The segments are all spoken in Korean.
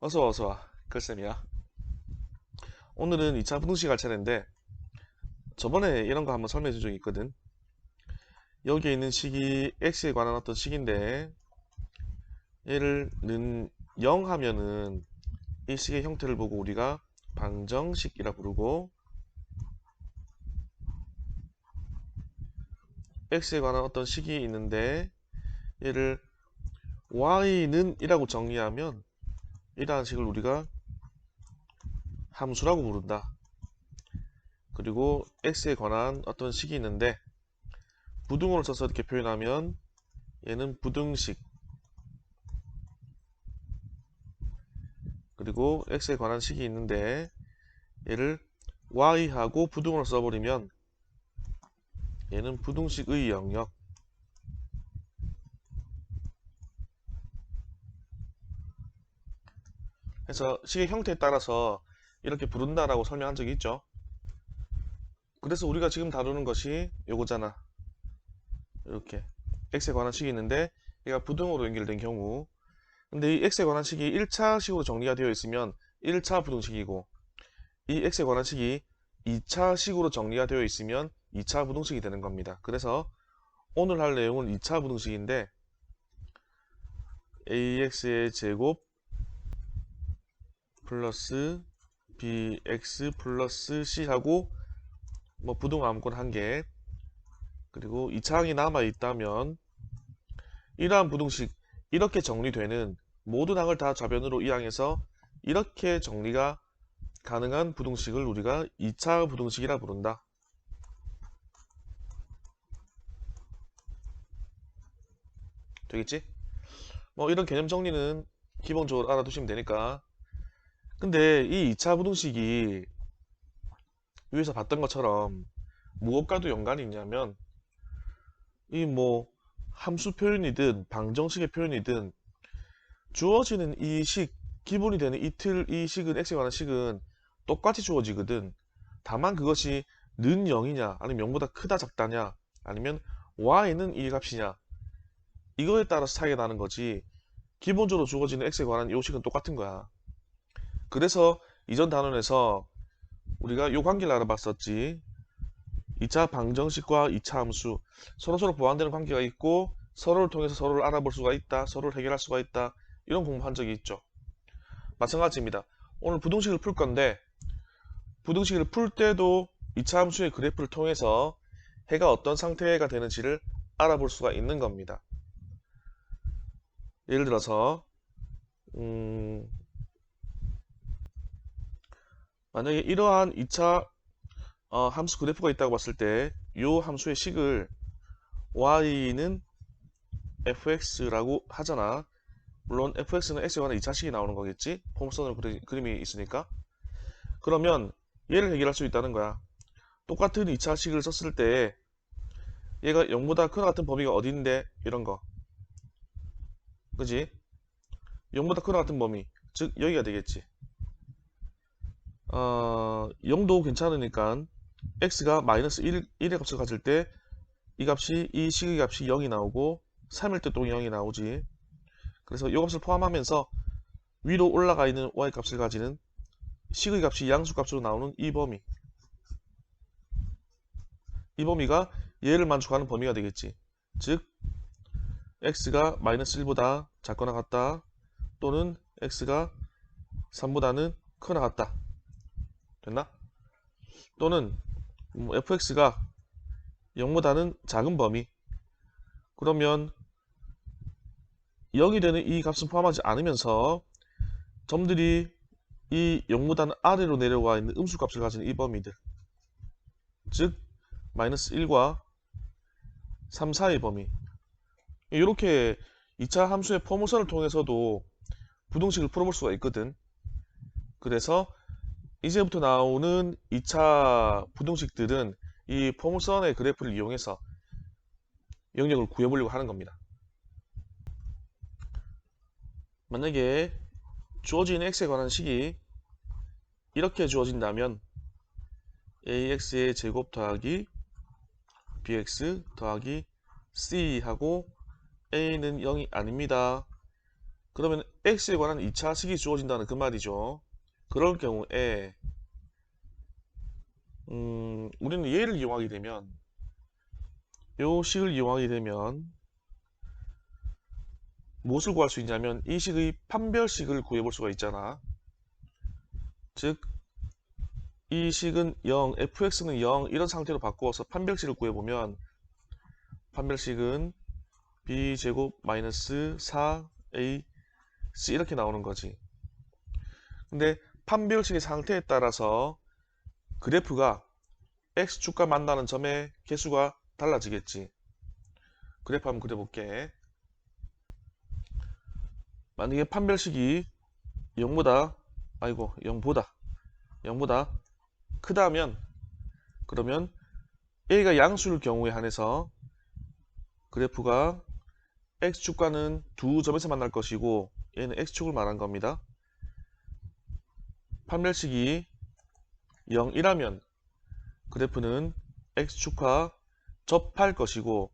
어서와 어서와 글쌤이야. 오늘은 2차 부등식 할 차례인데 저번에 이런 거 한번 설명해 준 적이 있거든. 여기에 있는 식이 x에 관한 어떤 식인데 얘를 는 0 하면은 이 식의 형태를 보고 우리가 방정식이라 부르고, x에 관한 어떤 식이 있는데 얘를 y는 이라고 정의하면 이러한 식을 우리가 함수라고 부른다. 그리고 x에 관한 어떤 식이 있는데 부등호를 써서 이렇게 표현하면 얘는 부등식, 그리고 x에 관한 식이 있는데 얘를 y하고 부등호로 써버리면 얘는 부등식의 영역. 해서 식의 형태에 따라서 이렇게 부른다라고 설명한 적이 있죠. 그래서 우리가 지금 다루는 것이 요거잖아. 이렇게 x에 관한 식이 있는데 얘가 부등호로 연결된 경우, 근데 이 x에 관한 식이 1차식으로 정리가 되어 있으면 1차 부등식이고, 이 x에 관한 식이 2차식으로 정리가 되어 있으면 2차 부등식이 되는 겁니다. 그래서 오늘 할 내용은 2차 부등식인데 ax의 제곱 플러스 bx 플러스 c하고 뭐 부등 아무거나 한 개, 그리고 2차항이 남아 있다면 이러한 부등식, 이렇게 정리되는 모든 항을 다 좌변으로 이항해서 이렇게 정리가 가능한 부등식을 우리가 2차 부등식이라 부른다. 되겠지? 뭐 이런 개념 정리는 기본적으로 알아두시면 되니까. 근데 이 2차 부등식이 위에서 봤던 것처럼 무엇과도 연관이 있냐면, 이 뭐 함수 표현이든 방정식의 표현이든 주어지는 이 식, 기본이 되는 이 식은, x에 관한 식은 똑같이 주어지거든. 다만 그것이 는 0이냐 아니면 0보다 크다 작다냐 아니면 y는 이 값이냐, 이거에 따라서 차이가 나는 거지. 기본적으로 주어지는 x에 관한 이 식은 똑같은 거야. 그래서 이전 단원에서 우리가 요 관계를 알아봤었지. 2차 방정식과 2차 함수, 서로서로 보완되는 관계가 있고 서로를 통해서 서로를 알아볼 수가 있다, 서로를 해결할 수가 있다, 이런 공부한 적이 있죠. 마찬가지입니다. 오늘 부등식을 풀 건데 부등식을 풀 때도 2차 함수의 그래프를 통해서 해가 어떤 상태가 되는지를 알아볼 수가 있는 겁니다. 예를 들어서 만약에 이러한 2차 함수 그래프가 있다고 봤을 때 이 함수의 식을 y는 fx라고 하잖아. 물론 fx는 x에 관한 2차식이 나오는 거겠지? 포물선으로 그림이 있으니까. 그러면 얘를 해결할 수 있다는 거야. 똑같은 2차식을 썼을 때 얘가 0보다 크나 같은 범위가 어딘데? 이런 거. 그지? 0보다 크나 같은 범위. 즉 여기가 되겠지. 0도 괜찮으니까 x가 마이너스 1의 값을 가질 때 이 값이, 이 식의 값이 0이 나오고 3일 때 또 0이 나오지. 그래서 이 값을 포함하면서 위로 올라가 있는 y 값을 가지는 식의 값이 양수값으로 나오는 이 범위, 이 범위가 얘를 만족하는 범위가 되겠지. 즉 x가 마이너스 1보다 작거나 같다, 또는 x가 3보다는 크거나 같다. 됐나? 또는 fx가 0보다는 작은 범위. 그러면 0이 되는 이 값은 포함하지 않으면서 점들이 이 0보다는 아래로 내려와 있는 음수값을 가진 이 범위들, 즉 마이너스 1과 3, 4의 범위. 이렇게 2차 함수의 포물선을 통해서도 부등식을 풀어볼 수가 있거든. 그래서 이제부터 나오는 2차 부등식들은 이 포물선의 그래프를 이용해서 영역을 구해보려고 하는 겁니다. 만약에 주어진 x에 관한 식이 이렇게 주어진다면 ax의 제곱 더하기 bx 더하기 c 하고 a는 0이 아닙니다. 그러면 x에 관한 2차 식이 주어진다는 그 말이죠. 그럴 경우에 우리는 얘를 이용하게 되면 요 식을 이용하게 되면 무엇을 구할 수 있냐면 이 식의 판별식을 구해볼 수가 있잖아. 즉 이 식은 0, fx는 0 이런 상태로 바꾸어서 판별식을 구해보면 판별식은 b제곱 마이너스 4ac 이렇게 나오는 거지. 근데 판별식의 상태에 따라서 그래프가 x축과 만나는 점의 개수가 달라지겠지. 그래프 한번 그려볼게. 만약에 판별식이 0보다 0보다 크다면 그러면 a가 양수일 경우에 한해서 그래프가 x축과는 두 점에서 만날 것이고 얘는 x축을 말한 겁니다. 판별식이 0이라면 그래프는 x축과 접할 것이고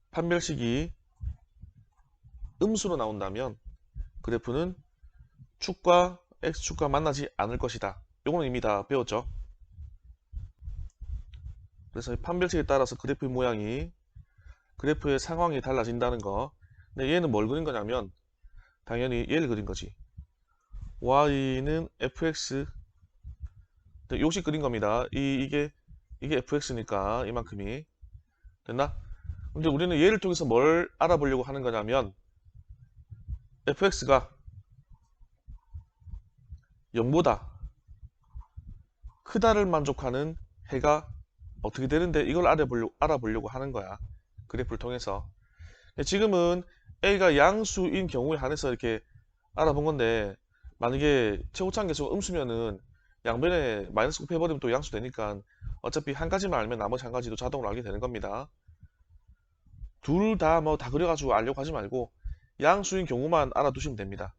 판별식이 음수로 나온다면 그래프는 축과 x축과 만나지 않을 것이다. 요거는 이미 다 배웠죠. 그래서 판별식에 따라서 그래프의 모양이 그래프의 상황이 달라진다는 거. 근데 얘는 뭘 그린 거냐면 당연히 얘를 그린 거지. y는 fx 요식 그린 겁니다. 이게 fx니까 이만큼이 됐나? 근데 우리는 얘를 통해서 뭘 알아보려고 하는 거냐면 fx가 0보다 크다를 만족하는 해가 어떻게 되는데 이걸 알아보려고 하는 거야. 그래프를 통해서. 지금은 a가 양수인 경우에 한해서 이렇게 알아본 건데 만약에 최고차항 계수가 음수면은 양변에 마이너스 곱해버리면 또 양수 되니까 어차피 한 가지만 알면 나머지 한 가지도 자동으로 알게 되는 겁니다. 둘 다 뭐 다 그려가지고 알려고 하지 말고 양수인 경우만 알아두시면 됩니다.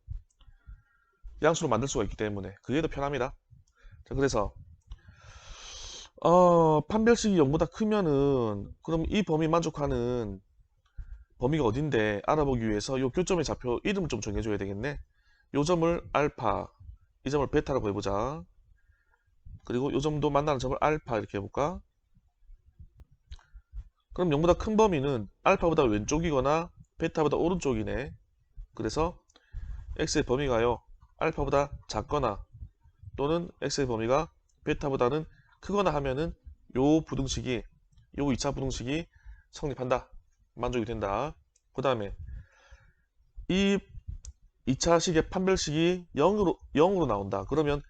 양수로 만들 수가 있기 때문에 그게 더 편합니다. 자, 그래서 판별식이 0보다 크면은 그럼 이 범위 만족하는 범위가 어딘데 알아보기 위해서 요 교점의 좌표 이름을 좀 정해줘야 되겠네. 요 점을 알파, 이 점을 베타라고 해보자. 그리고 요 점도 만나는 점을 알파 이렇게 해볼까? 그럼 0보다 큰 범위는 알파보다 왼쪽이거나 베타보다 오른쪽이네. 그래서 x의 범위가요 알파보다 작거나 또는 x의 범위가 베타보다는 크거나 하면은 요 부등식이 요 2차 부등식이 성립한다. 만족이 된다. 그 다음에 이 2차 식의 판별식이 0으로 나온다. 그러면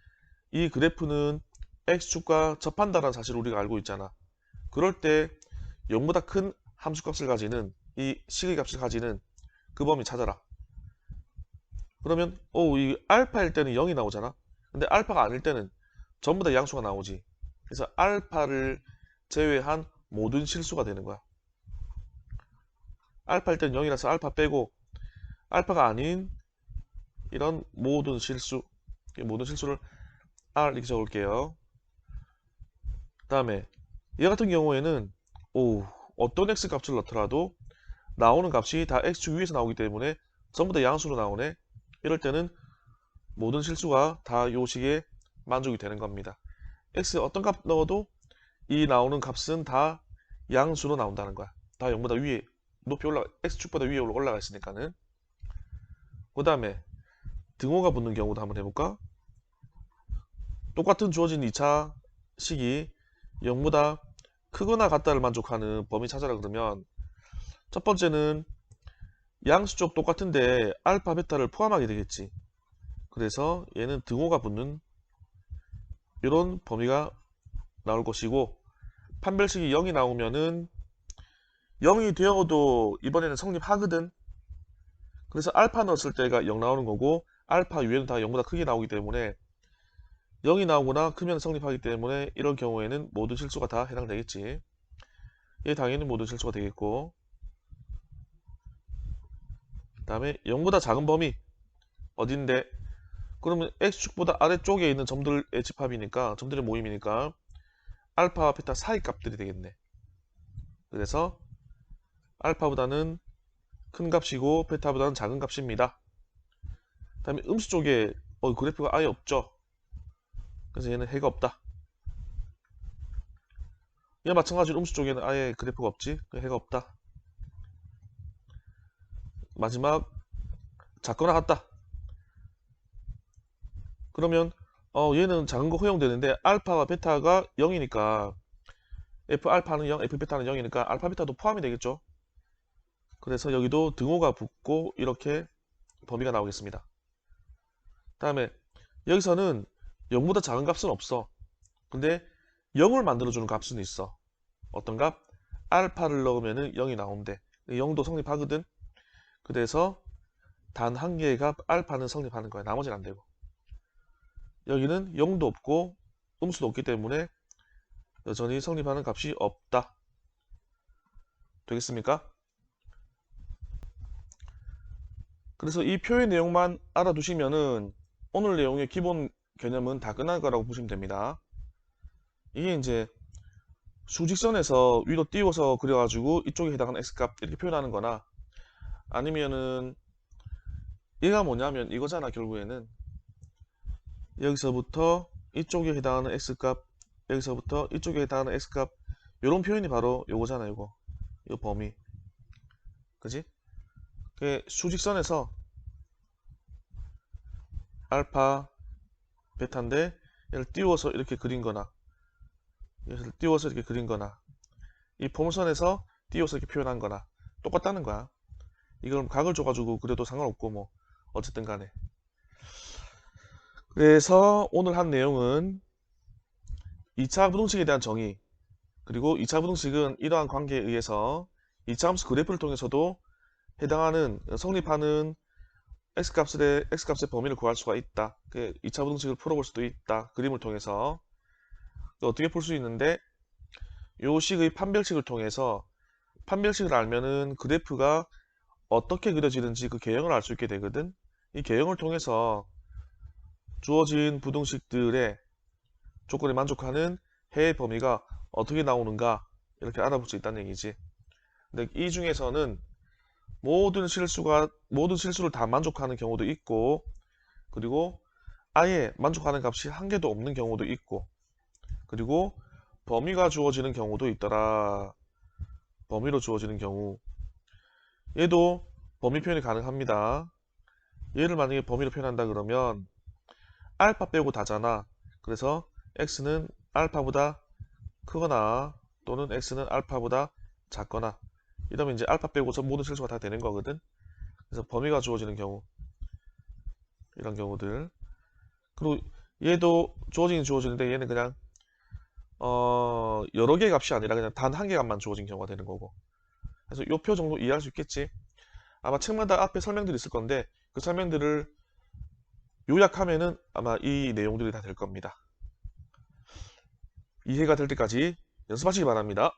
이 그래프는 x축과 접한다는 사실을 우리가 알고 있잖아. 그럴 때 0보다 큰 함수값을 가지는 이 식의 값을 가지는 그 범위 찾아라. 그러면 이 알파일 때는 0이 나오잖아. 근데 알파가 아닐 때는 전부 다 양수가 나오지. 그래서 알파를 제외한 모든 실수가 되는 거야. 알파일 때는 0이라서 알파 빼고 알파가 아닌 이런 모든 실수를 R 이렇게 적을게요. 그 다음에 얘 같은 경우에는 어떤 x 값을 넣더라도 나오는 값이 다 x축 위에서 나오기 때문에 전부 다 양수로 나오네. 이럴 때는 모든 실수가 다 요 식에 만족이 되는 겁니다. x 어떤 값 넣어도 이 나오는 값은 다 양수로 나온다는 거야. 다 0보다 위에 높이 x축보다 위에 올라가 있으니까는. 그 다음에 등호가 붙는 경우도 한번 해볼까? 똑같은 주어진 2차 식이 0보다 크거나 같다를 만족하는 범위 찾아라 그러면 첫 번째는 양수 쪽 똑같은데 알파, 베타를 포함하게 되겠지. 그래서 얘는 등호가 붙는 이런 범위가 나올 것이고 판별식이 0이 나오면은 0이 되어도 이번에는 성립하거든. 그래서 알파 넣었을 때가 0 나오는 거고 알파 위에는 다 0보다 크게 나오기 때문에 0이 나오거나 크면 성립하기 때문에 이런 경우에는 모든 실수가 다 해당되겠지. 얘 당연히 모든 실수가 되겠고 그 다음에 0보다 작은 범위 어딘데? 그러면 x축보다 아래쪽에 있는 점들의 집합이니까 점들의 모임이니까 알파와 베타 사이 값들이 되겠네. 그래서 알파보다는 큰 값이고 베타보다는 작은 값입니다. 다음에 음수 쪽에 그래프가 아예 없죠. 그래서 얘는 해가 없다. 얘와 마찬가지로 음수 쪽에는 아예 그래프가 없지. 해가 없다. 마지막 작거나 같다. 그러면 얘는 작은 거 허용되는데 알파와 베타가 0이니까 F 알파는 0, F 베타는 0이니까 알파 베타도 포함이 되겠죠. 그래서 여기도 등호가 붙고 이렇게 범위가 나오겠습니다. 다음에 여기서는 0보다 작은 값은 없어. 근데 0을 만들어주는 값은 있어. 어떤 값? 알파를 넣으면 0이 나온대. 0도 성립하거든. 그래서 단 한 개의 값 알파는 성립하는 거야. 나머지는 안 되고. 여기는 0도 없고 음수도 없기 때문에 여전히 성립하는 값이 없다. 되겠습니까? 그래서 이 표의 내용만 알아두시면은 오늘 내용의 기본 개념은 다 끝난 거라고 보시면 됩니다. 이게 이제 수직선에서 위로 띄워서 그려가지고 이쪽에 해당하는 x값 이렇게 표현하는 거나 아니면은 얘가 뭐냐면 이거잖아. 결국에는 여기서부터 이쪽에 해당하는 x값, 여기서부터 이쪽에 해당하는 x값, 이런 표현이 바로 요거잖아. 이거 범위, 그지? 수직선에서 알파 베타인데 얘를 띄워서 이렇게 그린 거나 얘를 띄워서 이렇게 그린 거나 이 포물선에서 띄워서 이렇게 표현한 거나 똑같다는 거야. 이걸 각을 줘가지고 그래도 상관없고 뭐 어쨌든 간에. 그래서 오늘 한 내용은 2차 부등식에 대한 정의, 그리고 2차 부등식은 이러한 관계에 의해서 2차 함수 그래프를 통해서도 해당하는 성립하는 x값의 범위를 구할 수가 있다. 2차 부등식을 풀어볼 수도 있다. 그림을 통해서. 어떻게 풀 수 있는데 요 식의 판별식을 통해서 판별식을 알면은 그래프가 어떻게 그려지는지 그 개형을 알 수 있게 되거든. 이 개형을 통해서 주어진 부등식들의 조건에 만족하는 해의 범위가 어떻게 나오는가 이렇게 알아볼 수 있다는 얘기지. 근데 이 중에서는 모든 실수를 다 만족하는 경우도 있고, 그리고 아예 만족하는 값이 한 개도 없는 경우도 있고, 그리고 범위가 주어지는 경우도 있더라. 범위로 주어지는 경우. 얘도 범위 표현이 가능합니다. 얘를 만약에 범위로 표현한다 그러면 알파 빼고 다잖아. 그래서 x는 알파보다 크거나 또는 x는 알파보다 작거나 이러면 이제 알파 빼고서 모든 실수가 다 되는 거거든. 그래서 범위가 주어지는 경우, 이런 경우들. 그리고 얘도 주어지는데 얘는 그냥 여러 개의 값이 아니라 그냥 단 한 개 값만 주어진 경우가 되는 거고. 그래서 요 표 정도 이해할 수 있겠지. 아마 책마다 앞에 설명들이 있을 건데 그 설명들을 요약하면은 아마 이 내용들이 다 될 겁니다. 이해가 될 때까지 연습하시기 바랍니다.